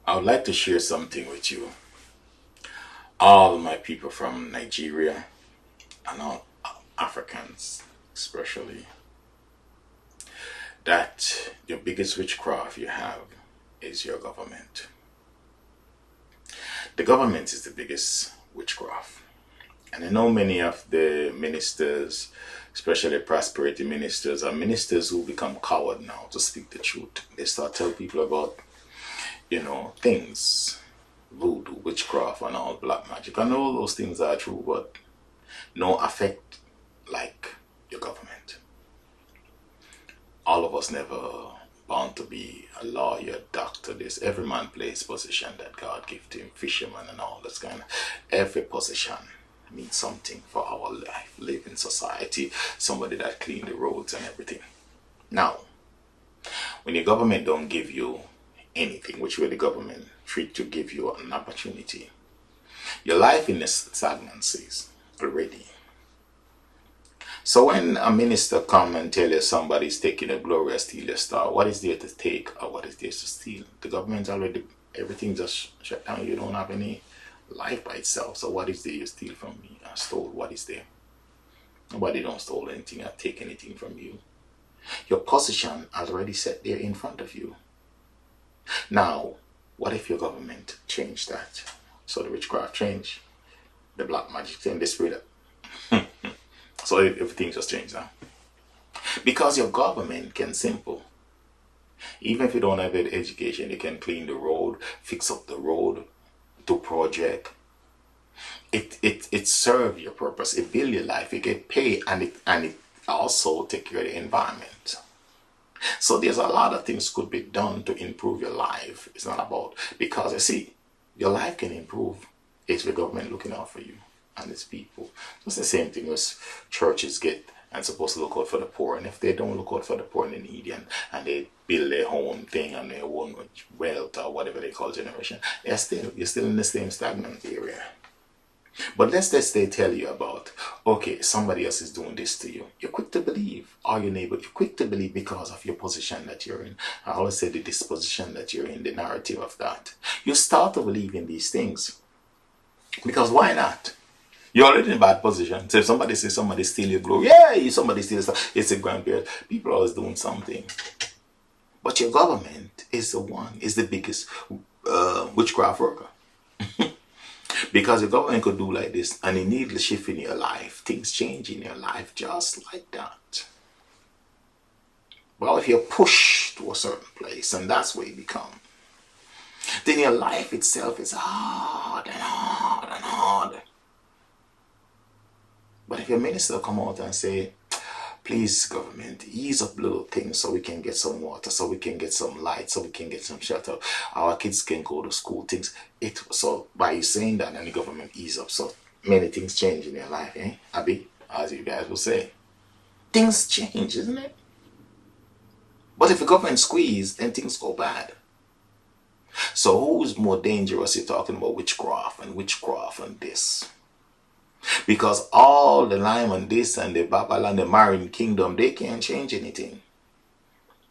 I would like to share something with you. All my people from Nigeria and all Africans, especially, that the biggest witchcraft you have is your government. The government is the biggest witchcraft. And I know many of the ministers, especially prosperity ministers, are ministers who become coward now to speak the truth. They start telling people about, things, voodoo, witchcraft, and all black magic. I know those things are true, but no affect like your government. All of us never bound to be a lawyer, doctor, this. Every man plays position that God gave to him, fisherman and all this kind of. Every position means something for our life, live in society, somebody that clean the roads and everything. Now, when your government don't give you anything, which way the government treat to give you an opportunity, your life in this stagnancy already. So when a minister come and tell you somebody's taking a glory or steal your star, what is there to take or what is there to steal? The government already, everything just shut down. You don't have any life by itself. So what is there you steal from me or stole? What is there? Nobody don't steal anything or take anything from you. Your position is already set there in front of you. Now, what if your government changed that? So the witchcraft changed, the black magic changed, the spirit. So everything just changed now. Because your government can simple. Even if you don't have any education, they can clean the road, fix up the road, do project. It serve your purpose. It build your life. You get paid, and it also take care of the environment. So there's a lot of things could be done to improve your life. It's not about, because you see, your life can improve if the government looking out for you and its people. It's the same thing as churches get and supposed to look out for the poor. And if they don't look out for the poor and the needy, and they build their own thing and their own wealth or whatever they call generation, you're still in the same stagnant area. But let's just they tell you about, okay, somebody else is doing this to you. You're quick to believe, or your neighbor, you're quick to believe because of your position that you're in. I always say the disposition that you're in, the narrative of that. You start to believe in these things. Because why not? You're already in a bad position. So if somebody says somebody steal your glory, yeah, somebody steals stuff, it's a grandparent. People are always doing something. But your government is the biggest witchcraft worker. Because the government could do like this and it needs a shift in your life. Things change in your life just like that. Well, if you're pushed to a certain place, and that's where you become, then your life itself is hard and hard and hard. But if your minister come out and say, please, government, ease up little things so we can get some water, so we can get some light, so we can get some shelter, our kids can go to school, things. So by you saying that, and the government ease up, so many things change in your life, Abby, as you guys will say. Things change, isn't it? But if the government squeeze, then things go bad. So who's more dangerous? You're talking about witchcraft and this. Because all the lime and this and the Babal and the Marine Kingdom, they can't change anything.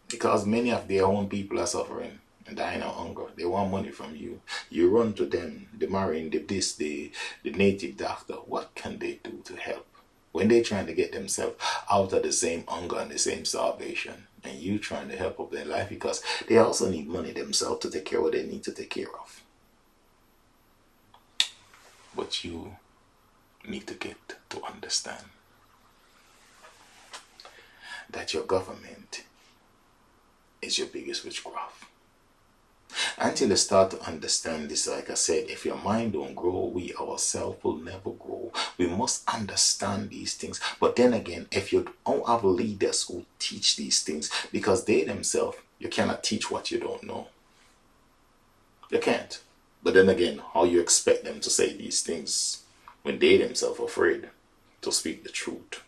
Because many of their own people are suffering and dying of hunger. They want money from you. You run to them, the Marine, the native doctor. What can they do to help? When they're trying to get themselves out of the same hunger and the same starvation, and you trying to help up their life, because they also need money themselves to take care of what they need to take care of. But you need to get to understand that your government is your biggest witchcraft. Until you start to understand this, like I said, if your mind don't grow, we ourselves will never grow. We must understand these things. But then again, if you don't have leaders who teach these things, because they themselves, you cannot teach what you don't know. You can't. But then again, how you expect them to say these things when they themselves are afraid to speak the truth?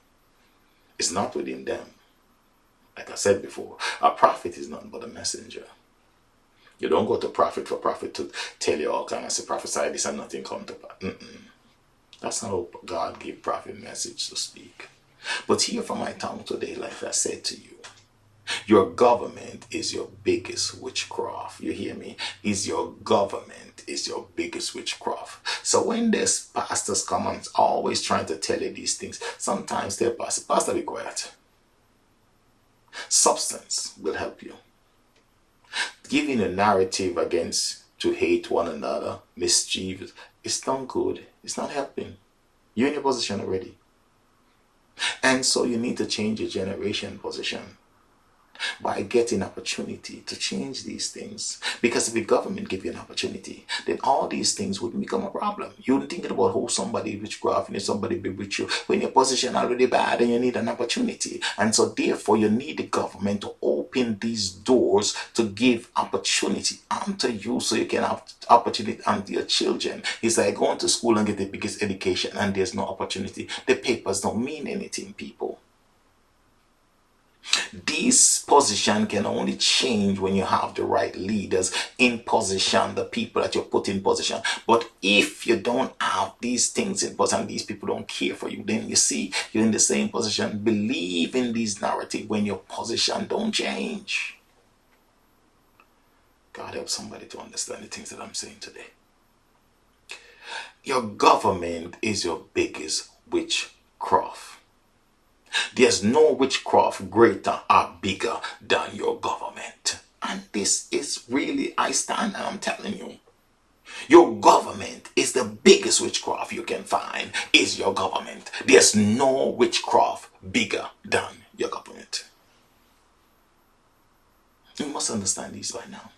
It's not within them. Like I said before, a prophet is nothing but a messenger. You don't go to prophet for prophet to tell you all kinds of prophesy this and nothing come to pass. That's not how God gave prophet message to speak. But hear from my tongue today, like I said to you, Your government is your biggest witchcraft. You hear me? Is your government is your biggest witchcraft. So when there's pastors come and always trying to tell you these things, sometimes they're pastor, be quiet. Substance will help you. Giving a narrative against to hate one another, mischievous, it's not good. It's not helping. You're in your position already. And so you need to change your generation position by getting opportunity to change these things. Because if the government give you an opportunity, then all these things would become a problem. You're thinking about how somebody witchcraft and somebody be with you when your position already bad and you need an opportunity. And so therefore you need the government to open these doors to give opportunity unto you so you can have opportunity unto your children. It's like going to school and get the biggest education and there's no opportunity. The papers don't mean anything, people. This position can only change when you have the right leaders in position, the people that you put in position. But if you don't have these things in position, these people don't care for you, then you see you're in the same position. Believe in this narrative when your position don't change. God help somebody to understand the things that I'm saying today. Your government is your biggest witchcraft. There's no witchcraft greater or bigger than your government. And this is really, I stand and I'm telling you, your government is the biggest witchcraft you can find, is your government. There's no witchcraft bigger than your government. You must understand this by now.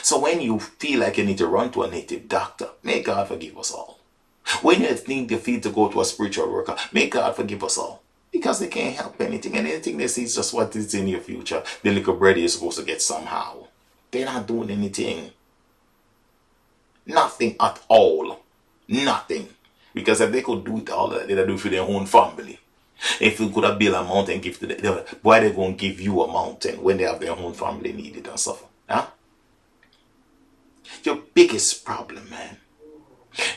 So when you feel like you need to run to a native doctor, may God forgive us all. When you think you feel to go to a spiritual worker, may God forgive us all. Because they can't help anything. And anything they see is just what is in your future. The little bread you're supposed to get somehow. They're not doing anything. Nothing at all. Nothing. Because if they could do it all, they'd do it for their own family. If you could have built a mountain and give to them, why they going to give you a mountain when they have their own family need it and suffer? Huh? Your biggest problem, man,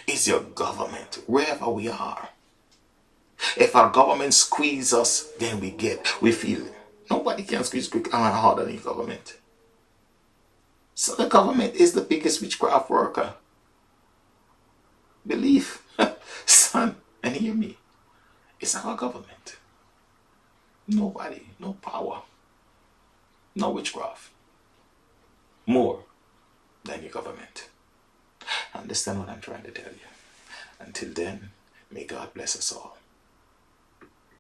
is your government, wherever we are. If our government squeeze us, then we feel it. Nobody can squeeze quick and harder than the government. So the government is the biggest witchcraft worker. Believe, son, and hear me. It's our government. Nobody, no power, no witchcraft. More than your government. Understand what I'm trying to tell you. Until then, may God bless us all.